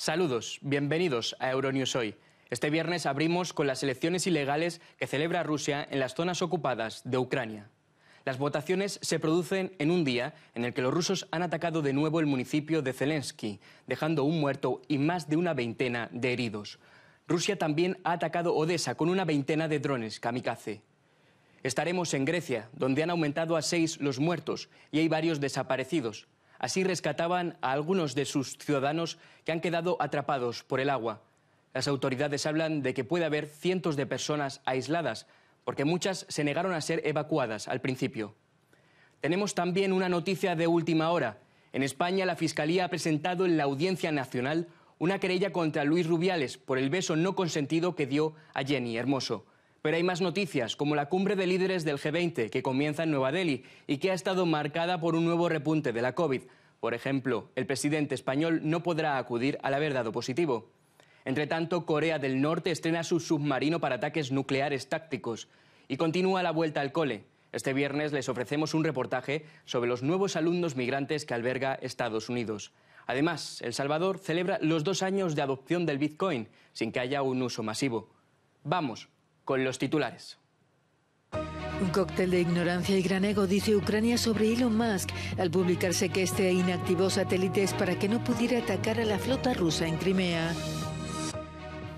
Saludos, bienvenidos a Euronews Hoy. Este viernes abrimos con las elecciones ilegales que celebra Rusia en las zonas ocupadas de Ucrania. Las votaciones se producen en un día en el que los rusos han atacado de nuevo el municipio de Zelensky, dejando un muerto y más de una veintena de heridos. Rusia también ha atacado Odessa con una veintena de drones kamikaze. Estaremos en Grecia, donde han aumentado a 6 los muertos y hay varios desaparecidos. Así rescataban a algunos de sus ciudadanos que han quedado atrapados por el agua. Las autoridades hablan de que puede haber cientos de personas aisladas, porque muchas se negaron a ser evacuadas al principio. Tenemos también una noticia de última hora. En España, la Fiscalía ha presentado en la Audiencia Nacional una querella contra Luis Rubiales por el beso no consentido que dio a Jenny Hermoso. Pero hay más noticias, como la cumbre de líderes del G20, que comienza en Nueva Delhi y que ha estado marcada por un nuevo repunte de la COVID. Por ejemplo, el presidente español no podrá acudir al haber dado positivo. Entre tanto, Corea del Norte estrena su submarino para ataques nucleares tácticos y continúa la vuelta al cole. Este viernes les ofrecemos un reportaje sobre los nuevos alumnos migrantes que alberga Estados Unidos. Además, El Salvador celebra los 2 años de adopción del Bitcoin sin que haya un uso masivo. Vamos con los titulares. Un cóctel de ignorancia y gran ego, dice Ucrania sobre Elon Musk al publicarse que este inactivó satélites para que no pudiera atacar a la flota rusa en Crimea.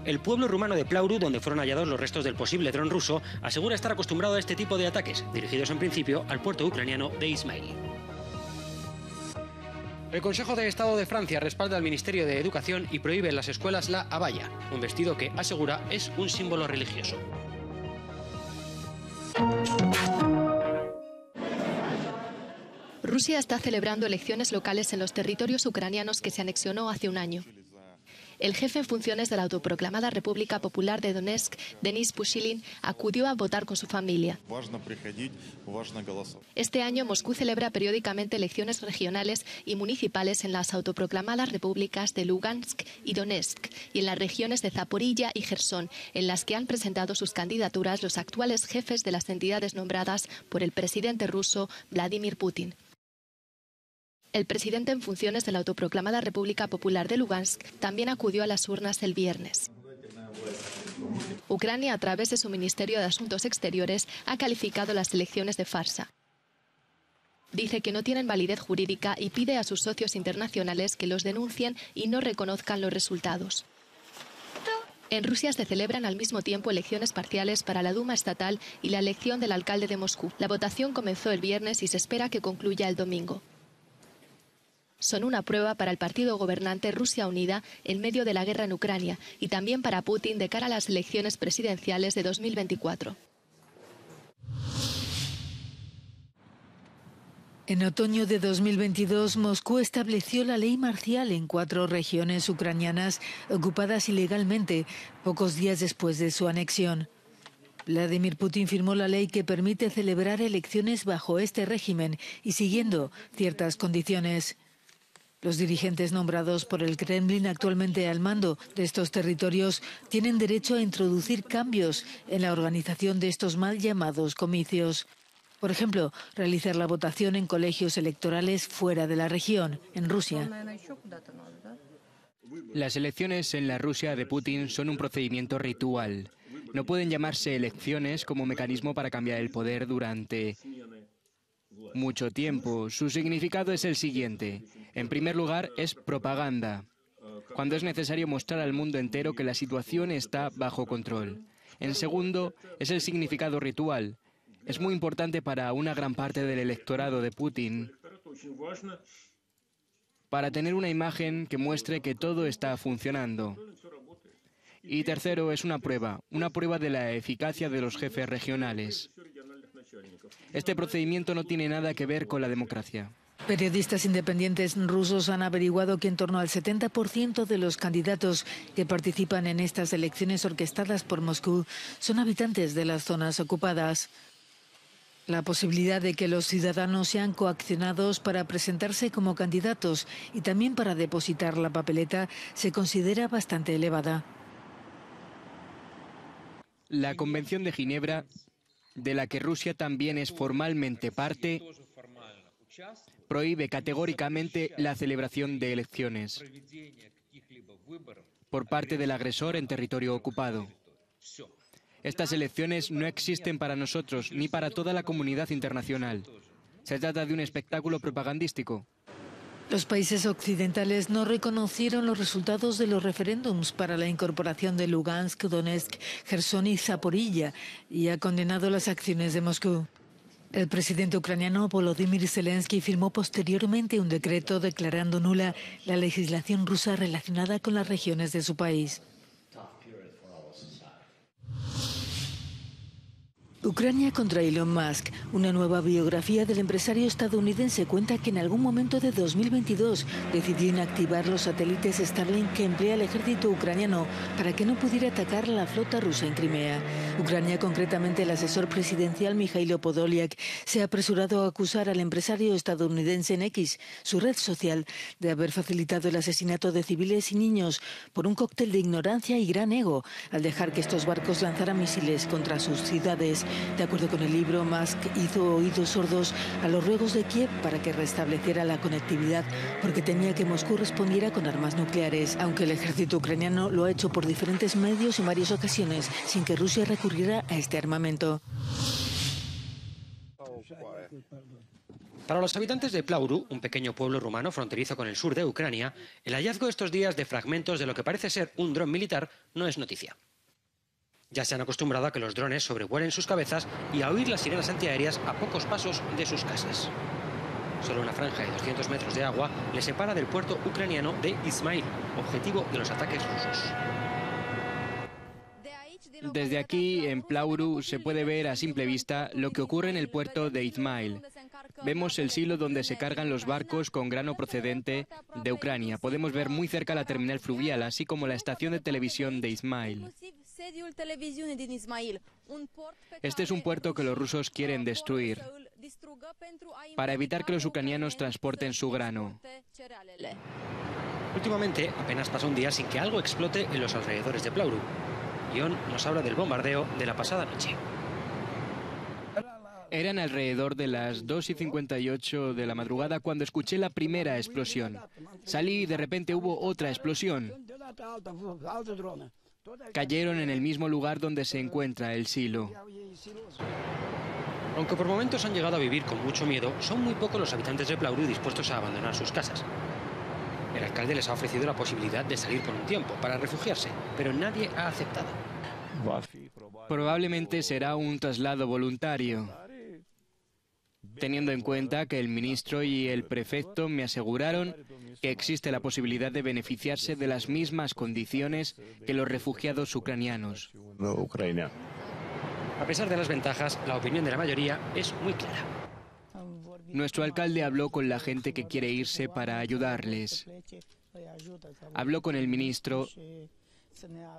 El pueblo rumano de Plauru, donde fueron hallados los restos del posible dron ruso, asegura estar acostumbrado a este tipo de ataques, dirigidos en principio al puerto ucraniano de Ismail. El Consejo de Estado de Francia respalda al Ministerio de Educación y prohíbe en las escuelas la abaya, un vestido que, asegura, es un símbolo religioso. Rusia está celebrando elecciones locales en los territorios ucranianos que se anexionó hace un año. El jefe en funciones de la autoproclamada República Popular de Donetsk, Denis Pushilin, acudió a votar con su familia. Este año Moscú celebra periódicamente elecciones regionales y municipales en las autoproclamadas repúblicas de Lugansk y Donetsk y en las regiones de Zaporilla y Jersón, en las que han presentado sus candidaturas los actuales jefes de las entidades nombradas por el presidente ruso Vladimir Putin. El presidente en funciones de la autoproclamada República Popular de Lugansk también acudió a las urnas el viernes. Ucrania, a través de su Ministerio de Asuntos Exteriores, ha calificado las elecciones de farsa. Dice que no tienen validez jurídica y pide a sus socios internacionales que los denuncien y no reconozcan los resultados. En Rusia se celebran al mismo tiempo elecciones parciales para la Duma estatal y la elección del alcalde de Moscú. La votación comenzó el viernes y se espera que concluya el domingo. Son una prueba para el partido gobernante Rusia Unida en medio de la guerra en Ucrania y también para Putin de cara a las elecciones presidenciales de 2024. En otoño de 2022, Moscú estableció la ley marcial en 4 regiones ucranianas ocupadas ilegalmente, pocos días después de su anexión. Vladimir Putin firmó la ley que permite celebrar elecciones bajo este régimen y siguiendo ciertas condiciones. Los dirigentes nombrados por el Kremlin actualmente al mando de estos territorios tienen derecho a introducir cambios en la organización de estos mal llamados comicios. Por ejemplo, realizar la votación en colegios electorales fuera de la región, en Rusia. Las elecciones en la Rusia de Putin son un procedimiento ritual. No pueden llamarse elecciones como mecanismo para cambiar el poder durante mucho tiempo. Su significado es el siguiente. En primer lugar, es propaganda, cuando es necesario mostrar al mundo entero que la situación está bajo control. En segundo, es el significado ritual. Es muy importante para una gran parte del electorado de Putin para tener una imagen que muestre que todo está funcionando. Y tercero, es una prueba de la eficacia de los jefes regionales. Este procedimiento no tiene nada que ver con la democracia. Periodistas independientes rusos han averiguado que en torno al 70% de los candidatos que participan en estas elecciones orquestadas por Moscú son habitantes de las zonas ocupadas. La posibilidad de que los ciudadanos sean coaccionados para presentarse como candidatos y también para depositar la papeleta se considera bastante elevada. La Convención de Ginebra, de la que Rusia también es formalmente parte, prohíbe categóricamente la celebración de elecciones. por parte del agresor en territorio ocupado. Estas elecciones no existen para nosotros ni para toda la comunidad internacional. Se trata de un espectáculo propagandístico. Los países occidentales no reconocieron los resultados de los referéndums para la incorporación de Lugansk, Donetsk, Gerson y Zaporilla y ha condenado las acciones de Moscú. El presidente ucraniano Volodymyr Zelensky firmó posteriormente un decreto declarando nula la legislación rusa relacionada con las regiones de su país. Ucrania contra Elon Musk. Una nueva biografía del empresario estadounidense cuenta que en algún momento de 2022 decidió inactivar los satélites Starlink que emplea el ejército ucraniano para que no pudiera atacar la flota rusa en Crimea. Ucrania, concretamente el asesor presidencial Mikhailo Podolyak, se ha apresurado a acusar al empresario estadounidense en X, su red social, de haber facilitado el asesinato de civiles y niños por un cóctel de ignorancia y gran ego, al dejar que estos barcos lanzaran misiles contra sus ciudades. De acuerdo con el libro, Musk hizo oídos sordos a los ruegos de Kiev para que restableciera la conectividad porque temía que Moscú respondiera con armas nucleares, aunque el ejército ucraniano lo ha hecho por diferentes medios en varias ocasiones sin que Rusia recurriera a este armamento. Para los habitantes de Plauru, un pequeño pueblo rumano fronterizo con el sur de Ucrania, el hallazgo estos días de fragmentos de lo que parece ser un dron militar no es noticia. Ya se han acostumbrado a que los drones sobrevuelen sus cabezas y a oír las sirenas antiaéreas a pocos pasos de sus casas. Solo una franja de 200 metros de agua le separa del puerto ucraniano de Izmail, objetivo de los ataques rusos. Desde aquí, en Plauru, se puede ver a simple vista lo que ocurre en el puerto de Izmail. Vemos el silo donde se cargan los barcos con grano procedente de Ucrania. Podemos ver muy cerca la terminal fluvial, así como la estación de televisión de Izmail. Este es un puerto que los rusos quieren destruir para evitar que los ucranianos transporten su grano. Últimamente, apenas pasa un día sin que algo explote en los alrededores de Plauru. Ion nos habla del bombardeo de la pasada noche. Eran alrededor de las 2:58 de la madrugada cuando escuché la primera explosión. Salí y de repente hubo otra explosión. Cayeron en el mismo lugar donde se encuentra el silo. Aunque por momentos han llegado a vivir con mucho miedo, son muy pocos los habitantes de Plauru dispuestos a abandonar sus casas. El alcalde les ha ofrecido la posibilidad de salir por un tiempo para refugiarse, pero nadie ha aceptado. Probablemente será un traslado voluntario, teniendo en cuenta que el ministro y el prefecto me aseguraron que existe la posibilidad de beneficiarse de las mismas condiciones que los refugiados ucranianos. A pesar de las ventajas, la opinión de la mayoría es muy clara. Nuestro alcalde habló con la gente que quiere irse para ayudarles. Habló con el ministro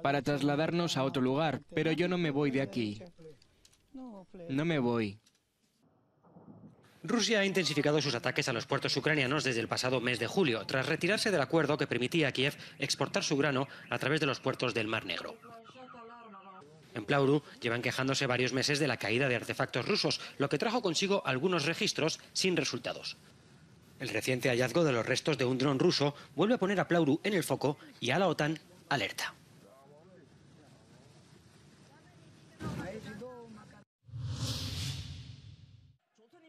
para trasladarnos a otro lugar, pero yo no me voy de aquí. No me voy. Rusia ha intensificado sus ataques a los puertos ucranianos desde el pasado mes de julio, tras retirarse del acuerdo que permitía a Kiev exportar su grano a través de los puertos del Mar Negro. En Plauru llevan quejándose varios meses de la caída de artefactos rusos, lo que trajo consigo algunos registros sin resultados. El reciente hallazgo de los restos de un dron ruso vuelve a poner a Plauru en el foco y a la OTAN alerta.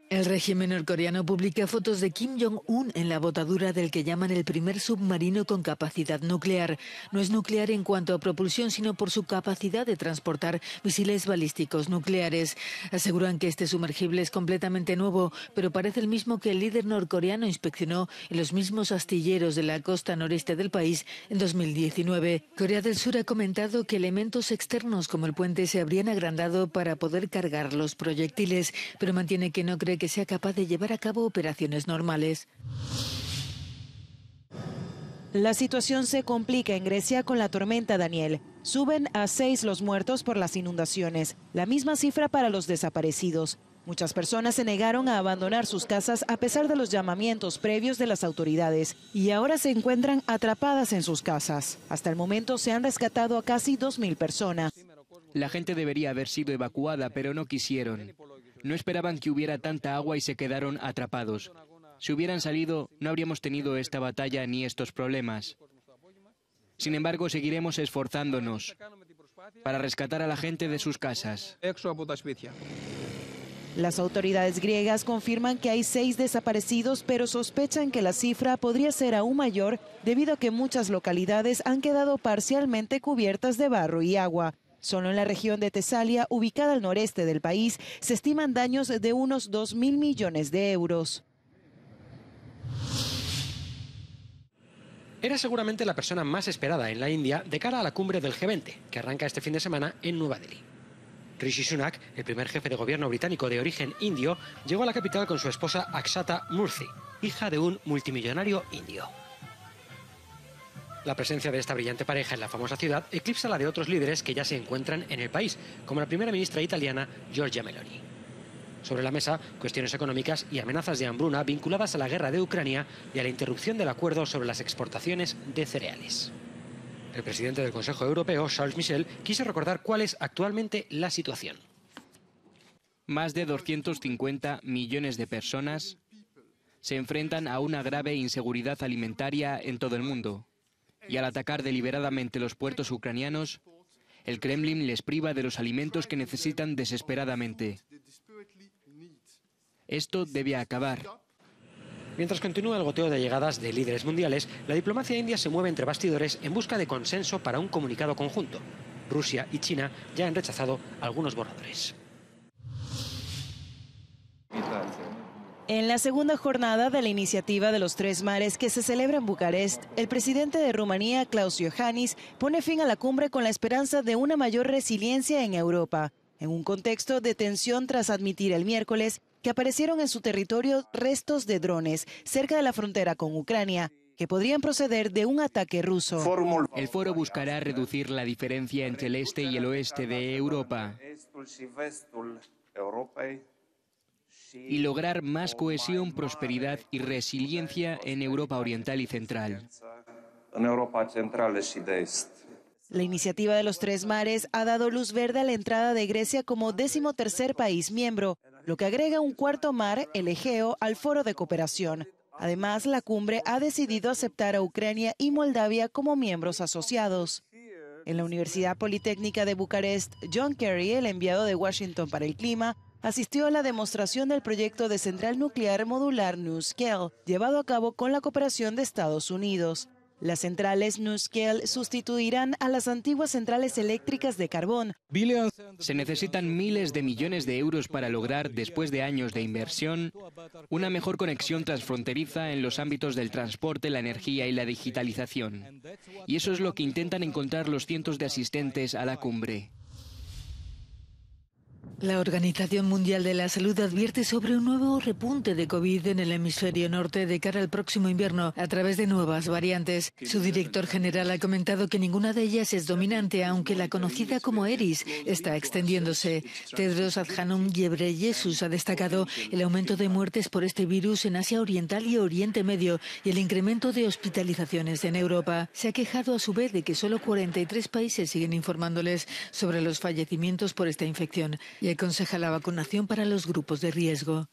El régimen norcoreano publica fotos de Kim Jong-un en la botadura del que llaman el primer submarino con capacidad nuclear. No es nuclear en cuanto a propulsión, sino por su capacidad de transportar misiles balísticos nucleares. Aseguran que este sumergible es completamente nuevo, pero parece el mismo que el líder norcoreano inspeccionó en los mismos astilleros de la costa noreste del país en 2019. Corea del Sur ha comentado que elementos externos como el puente se habrían agrandado para poder cargar los proyectiles, pero mantiene que no cree que sea capaz de llevar a cabo operaciones normales. La situación se complica en Grecia con la tormenta Daniel. Suben a 6 los muertos por las inundaciones, la misma cifra para los desaparecidos. Muchas personas se negaron a abandonar sus casas a pesar de los llamamientos previos de las autoridades y ahora se encuentran atrapadas en sus casas. Hasta el momento se han rescatado a casi 2.000 personas. La gente debería haber sido evacuada, pero no quisieron. No esperaban que hubiera tanta agua y se quedaron atrapados. Si hubieran salido, no habríamos tenido esta batalla ni estos problemas. Sin embargo, seguiremos esforzándonos para rescatar a la gente de sus casas. Las autoridades griegas confirman que hay 6 desaparecidos, pero sospechan que la cifra podría ser aún mayor debido a que muchas localidades han quedado parcialmente cubiertas de barro y agua. Solo en la región de Tesalia, ubicada al noreste del país, se estiman daños de unos 2.000 millones de euros. Era seguramente la persona más esperada en la India de cara a la cumbre del G20, que arranca este fin de semana en Nueva Delhi. Rishi Sunak, el primer jefe de gobierno británico de origen indio, llegó a la capital con su esposa Akshata Murthy, hija de un multimillonario indio. La presencia de esta brillante pareja en la famosa ciudad eclipsa la de otros líderes que ya se encuentran en el país, como la primera ministra italiana Giorgia Meloni. Sobre la mesa, cuestiones económicas y amenazas de hambruna vinculadas a la guerra de Ucrania y a la interrupción del acuerdo sobre las exportaciones de cereales. El presidente del Consejo Europeo, Charles Michel, quiso recordar cuál es actualmente la situación. Más de 250 millones de personas se enfrentan a una grave inseguridad alimentaria en todo el mundo. Y al atacar deliberadamente los puertos ucranianos, el Kremlin les priva de los alimentos que necesitan desesperadamente. Esto debe acabar. Mientras continúa el goteo de llegadas de líderes mundiales, la diplomacia india se mueve entre bastidores en busca de consenso para un comunicado conjunto. Rusia y China ya han rechazado algunos borradores. En la segunda jornada de la iniciativa de los 3 mares que se celebra en Bucarest, el presidente de Rumanía, Klaus Iohannis, pone fin a la cumbre con la esperanza de una mayor resiliencia en Europa, en un contexto de tensión tras admitir el miércoles que aparecieron en su territorio restos de drones cerca de la frontera con Ucrania, que podrían proceder de un ataque ruso. El foro buscará reducir la diferencia entre el este y el oeste de Europa y lograr más cohesión, prosperidad y resiliencia en Europa Oriental y Central. La iniciativa de los 3 mares ha dado luz verde a la entrada de Grecia como 13º país miembro, lo que agrega un 4º mar, el Egeo, al foro de cooperación. Además, la cumbre ha decidido aceptar a Ucrania y Moldavia como miembros asociados. En la Universidad Politécnica de Bucarest, John Kerry, el enviado de Washington para el clima, asistió a la demostración del proyecto de central nuclear modular NuScale, llevado a cabo con la cooperación de Estados Unidos. Las centrales NuScale sustituirán a las antiguas centrales eléctricas de carbón. Se necesitan miles de millones de euros para lograr, después de años de inversión, una mejor conexión transfronteriza en los ámbitos del transporte, la energía y la digitalización. Y eso es lo que intentan encontrar los cientos de asistentes a la cumbre. La Organización Mundial de la Salud advierte sobre un nuevo repunte de COVID en el hemisferio norte de cara al próximo invierno a través de nuevas variantes. Su director general ha comentado que ninguna de ellas es dominante, aunque la conocida como Eris está extendiéndose. Tedros Adhanom Ghebreyesus ha destacado el aumento de muertes por este virus en Asia Oriental y Oriente Medio y el incremento de hospitalizaciones en Europa. Se ha quejado a su vez de que solo 43 países siguen informándoles sobre los fallecimientos por esta infección y aconseja la vacunación para los grupos de riesgo.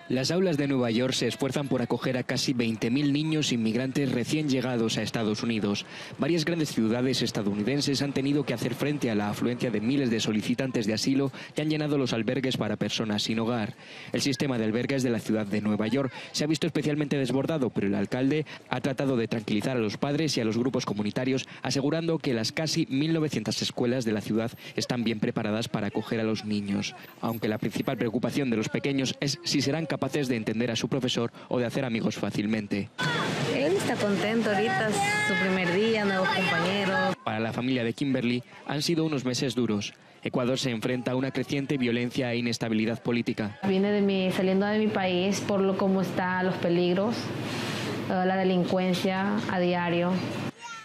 Las aulas de Nueva York se esfuerzan por acoger a casi 20.000 niños inmigrantes recién llegados a Estados Unidos. Varias grandes ciudades estadounidenses han tenido que hacer frente a la afluencia de miles de solicitantes de asilo que han llenado los albergues para personas sin hogar. El sistema de albergues de la ciudad de Nueva York se ha visto especialmente desbordado, pero el alcalde ha tratado de tranquilizar a los padres y a los grupos comunitarios, asegurando que las casi 1.900 escuelas de la ciudad están bien preparadas para acoger a los niños. Aunque la principal preocupación de los pequeños es si serán capaces de entender a su profesor o de hacer amigos fácilmente. Él está contento ahorita, es su primer día, nuevos compañeros. Para la familia de Kimberly han sido unos meses duros. Ecuador se enfrenta a una creciente violencia e inestabilidad política. Vine saliendo de mi país por lo cómo están los peligros, la delincuencia a diario.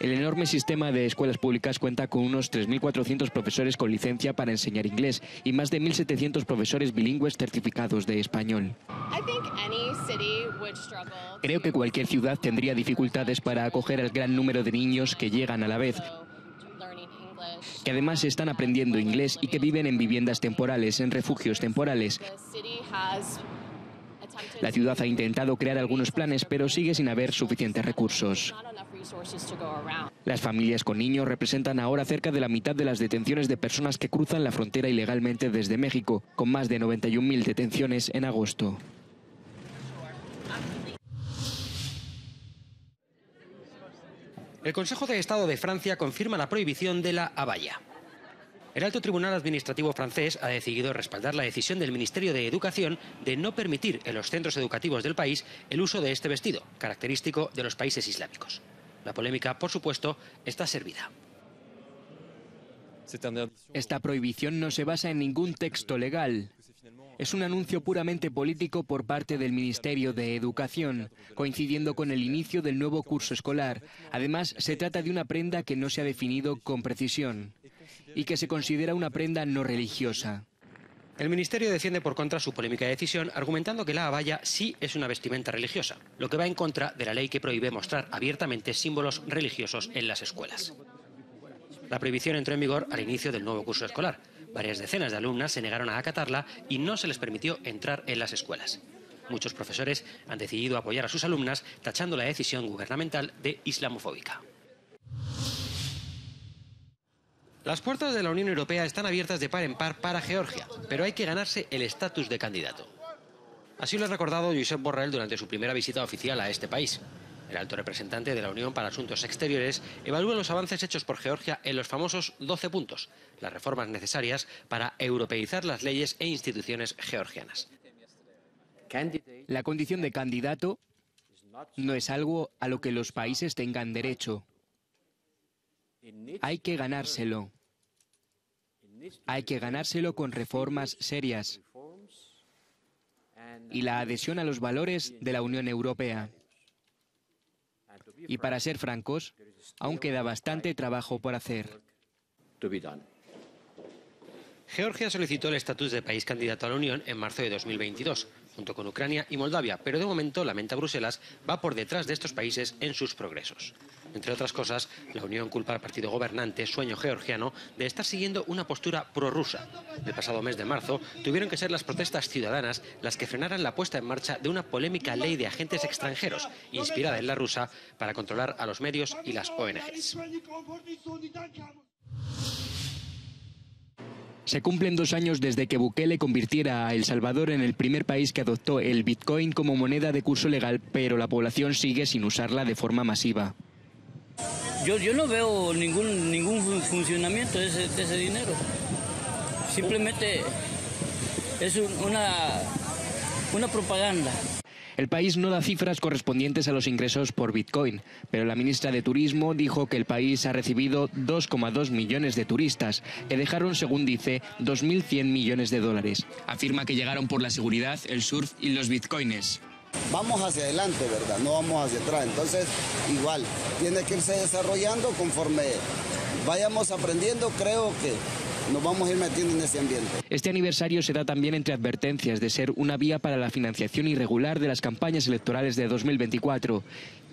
El enorme sistema de escuelas públicas cuenta con unos 3.400 profesores con licencia para enseñar inglés y más de 1.700 profesores bilingües certificados de español. Creo que cualquier ciudad tendría dificultades para acoger al gran número de niños que llegan a la vez, que además están aprendiendo inglés y que viven en viviendas temporales, en refugios temporales. La ciudad ha intentado crear algunos planes, pero sigue sin haber suficientes recursos. Las familias con niños representan ahora cerca de la mitad de las detenciones de personas que cruzan la frontera ilegalmente desde México, con más de 91.000 detenciones en agosto. El Consejo de Estado de Francia confirma la prohibición de la abaya. El Alto Tribunal Administrativo francés ha decidido respaldar la decisión del Ministerio de Educación de no permitir en los centros educativos del país el uso de este vestido, característico de los países islámicos. La polémica, por supuesto, está servida. Esta prohibición no se basa en ningún texto legal. Es un anuncio puramente político por parte del Ministerio de Educación, coincidiendo con el inicio del nuevo curso escolar. Además, se trata de una prenda que no se ha definido con precisión y que se considera una prenda no religiosa. El Ministerio defiende por contra su polémica decisión, argumentando que la abaya sí es una vestimenta religiosa, lo que va en contra de la ley que prohíbe mostrar abiertamente símbolos religiosos en las escuelas. La prohibición entró en vigor al inicio del nuevo curso escolar. Varias decenas de alumnas se negaron a acatarla y no se les permitió entrar en las escuelas. Muchos profesores han decidido apoyar a sus alumnas, tachando la decisión gubernamental de islamofóbica. Las puertas de la Unión Europea están abiertas de par en par para Georgia, pero hay que ganarse el estatus de candidato. Así lo ha recordado Josep Borrell durante su primera visita oficial a este país. El alto representante de la Unión para Asuntos Exteriores evalúa los avances hechos por Georgia en los famosos 12 puntos, las reformas necesarias para europeizar las leyes e instituciones georgianas. La condición de candidato no es algo a lo que los países tengan derecho. Hay que ganárselo. Hay que ganárselo con reformas serias y la adhesión a los valores de la Unión Europea. Y para ser francos, aún queda bastante trabajo por hacer. Georgia solicitó el estatus de país candidato a la Unión en marzo de 2022, junto con Ucrania y Moldavia, pero de momento, lamenta Bruselas, va por detrás de estos países en sus progresos. Entre otras cosas, la Unión culpa al partido gobernante Sueño Georgiano de estar siguiendo una postura prorrusa. El pasado mes de marzo tuvieron que ser las protestas ciudadanas las que frenaran la puesta en marcha de una polémica ley de agentes extranjeros, inspirada en la rusa, para controlar a los medios y las ONGs. Se cumplen 2 años desde que Bukele convirtiera a El Salvador en el primer país que adoptó el Bitcoin como moneda de curso legal, pero la población sigue sin usarla de forma masiva. Yo no veo ningún funcionamiento de ese dinero. Simplemente es una propaganda. El país no da cifras correspondientes a los ingresos por Bitcoin, pero la ministra de Turismo dijo que el país ha recibido 2,2 millones de turistas, que dejaron, según dice, 2.100 millones de dólares. Afirma que llegaron por la seguridad, el surf y los bitcoins. Vamos hacia adelante, ¿verdad? No vamos hacia atrás. Entonces, igual, tiene que irse desarrollando conforme vayamos aprendiendo, creo que nos vamos a ir metiendo en ese ambiente. Este aniversario se da también entre advertencias de ser una vía para la financiación irregular de las campañas electorales de 2024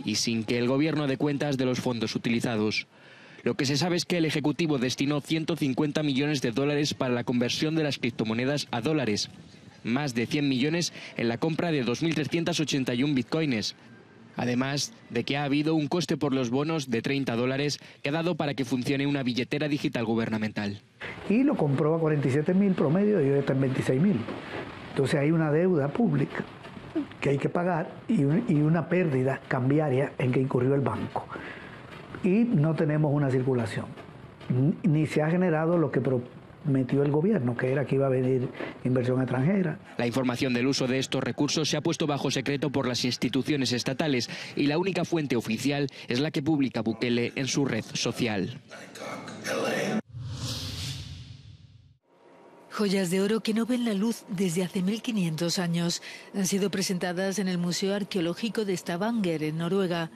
y sin que el gobierno dé cuentas de los fondos utilizados. Lo que se sabe es que el Ejecutivo destinó 150 millones de dólares para la conversión de las criptomonedas a dólares, más de 100 millones en la compra de 2.381 bitcoins. Además de que ha habido un coste por los bonos de $30 que ha dado para que funcione una billetera digital gubernamental. Y lo compró a 47.000 promedio y hoy está en 26.000. Entonces hay una deuda pública que hay que pagar y una pérdida cambiaria en que incurrió el banco. Y no tenemos una circulación. Ni se ha generado lo que prometió el gobierno, que era que iba a venir inversión extranjera. La información del uso de estos recursos se ha puesto bajo secreto por las instituciones estatales y la única fuente oficial es la que publica Bukele en su red social. Joyas de oro que no ven la luz desde hace 1500 años han sido presentadas en el Museo Arqueológico de Stavanger, en Noruega.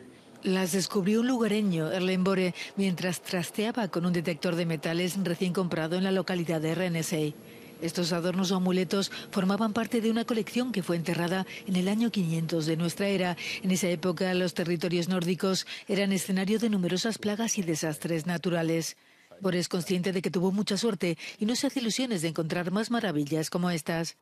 Las descubrió un lugareño, Erlenbore, mientras trasteaba con un detector de metales recién comprado en la localidad de Rennesey. Estos adornos o amuletos formaban parte de una colección que fue enterrada en el año 500 de nuestra era. En esa época, los territorios nórdicos eran escenario de numerosas plagas y desastres naturales. Bore es consciente de que tuvo mucha suerte y no se hace ilusiones de encontrar más maravillas como estas.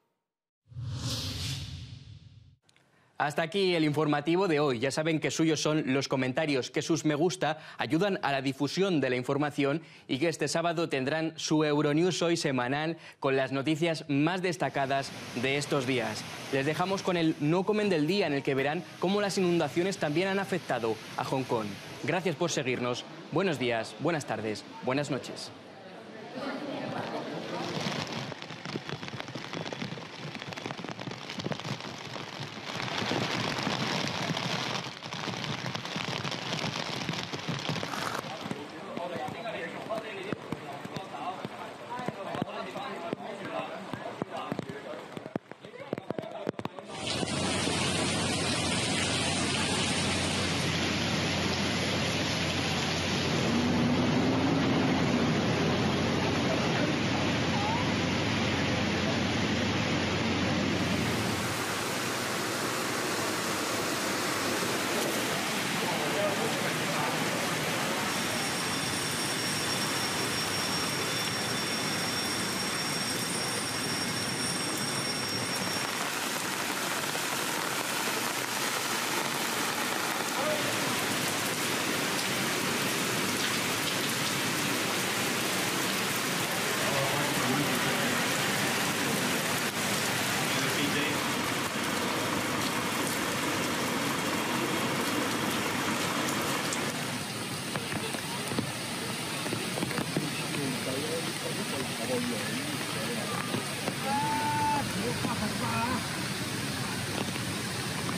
Hasta aquí el informativo de hoy. Ya saben que suyos son los comentarios, que sus me gusta ayudan a la difusión de la información y que este sábado tendrán su Euronews Hoy semanal con las noticias más destacadas de estos días. Les dejamos con el No Comen del Día, en el que verán cómo las inundaciones también han afectado a Hong Kong. Gracias por seguirnos. Buenos días, buenas tardes, buenas noches.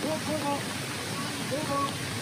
Go, go, go.